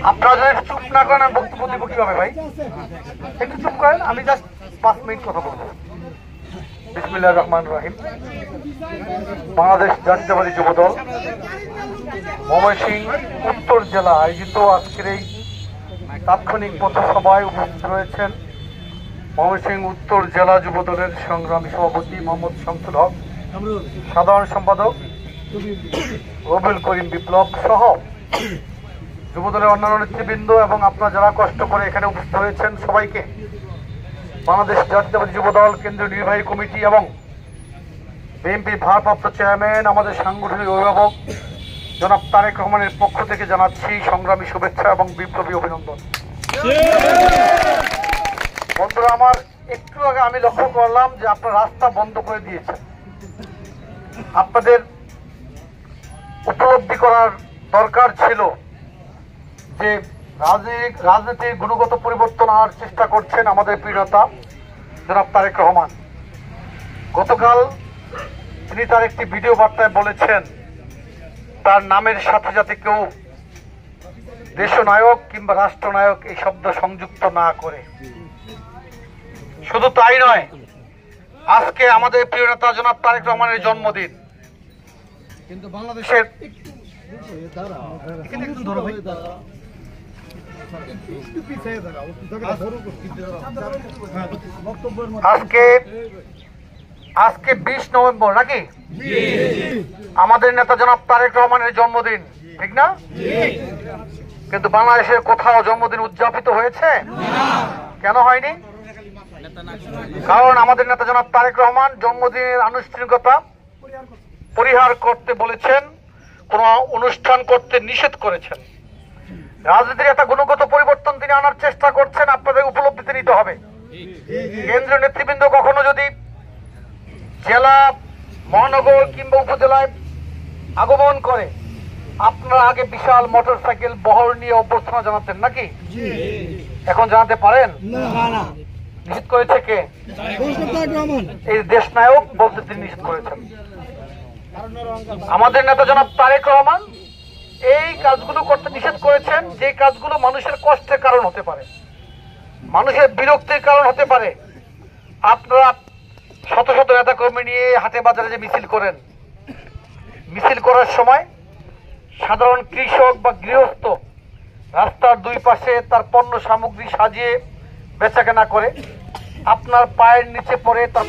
আপনারা যদি চুপ না করেন আমি বক্তব্য দিব কিভাবে ভাই? একটু চুপ করেন, আমি জাস্ট 5 মিনিট কথা বলবো। বিসমিল্লাহির রহমানির রহিম। বাংলাদেশ জাতীয়তাবাদী যুবদল ময়মনসিংহ উত্তর জেলা আয়োজিত আজকের এই তাৎক্ষণিক পথসভায় উপস্থিত রয়েছেন ময়মনসিংহ উত্তর জেলা যুবদলের সংগ্রামী সভাপতি মোহাম্মদ শামসুল হক, সাধারণ সম্পাদক রবিউল করিম বিপ্লব সহ যুবদলের অন্যান্য নেতৃবৃন্দ এবং আপনারা যারা কষ্ট করে এখানে উপস্থিত হয়েছেন সবাইকে বাংলাদেশ জাতীয়তাবাদী যুবদল কেন্দ্রীয় নির্বাহী কমিটি এবং বিএনপি ভারপ্রাপ্ত চেয়ারম্যান আমাদের সাংগঠনিক অভিভাবক জনাব তারেক রহমানের পক্ষ থেকে জানাচ্ছি সংগ্রামী শুভেচ্ছা এবং বিপ্লবী অভিনন্দন। বন্ধুরা আমার, একটু আগে আমি লক্ষ্য করলাম যে আপনারা রাস্তা বন্ধ করে দিয়েছেন। আপনাদের উপলব্ধি করার দরকার ছিল যে রাজনীতির গুণগত পরিবর্তন আনার চেষ্টা করছেন আমাদের প্রিয় নেতা জনাব তারেক রহমান। গতকাল তিনি তার একটি ভিডিও বার্তায় বলেছেন তার নামের সাথে যাতে কেউ দেশনায়ক কিংবা রাষ্ট্রনায়ক এই শব্দ সংযুক্ত না করে। শুধু তাই নয়, আজকে আমাদের প্রিয় নেতা জনাব তারেক রহমানের জন্মদিন। কিন্তু বাংলাদেশের আজকে 20 নভেম্বর নাকি আমাদের নেতা জনাব তারেক রহমানের জন্মদিন, ঠিক না? কিন্তু বাংলাদেশের কোথাও জন্মদিন উদযাপিত হয়েছে? কেন হয়নি? কারণ আমাদের নেতা জনাব তারেক রহমান জন্মদিনের আনুষ্ঠানিকতা পরিহার করতে বলেছেন, কোন অনুষ্ঠান করতে নিষেধ করেছেন। রাজনীতির একটা গুণগত পরিবর্তন তিনি আনার চেষ্টা করছেন, আপনাদের উপলব্ধিতে নিতে হবে। কেন্দ্রীয় নেতৃবৃন্দ কখনো যদি জেলা, মহানগর কিংবা উপজেলায় আগমন করে আপনারা আগে বিশাল মোটরসাইকেল বহর নিয়ে অভ্যর্থনা জানাতেন নাকি? এখন জানাতে পারেন? নিষেধ করেছে কে? এই দেশ নায়ক বলতে তিনি নিষেধ করেছেন। আমাদের নেতা জনাব তারেক রহমান এই কাজগুলো করতে নিষেধ করেছেন, যে কাজগুলো মানুষের কষ্টের কারণ হতে পারে, মানুষের বিরক্তির কারণ হতে পারে। আপনারা শত শত নেতা কর্মী নিয়ে হাটে বাজারে যে মিছিল করেন, মিছিল করার সময় সাধারণ কৃষক বা গৃহস্থ রাস্তার দুই পাশে তার পণ্য সামগ্রী সাজিয়ে বেচাকেনা করে, আপনার পায়ের নিচে পড়ে তার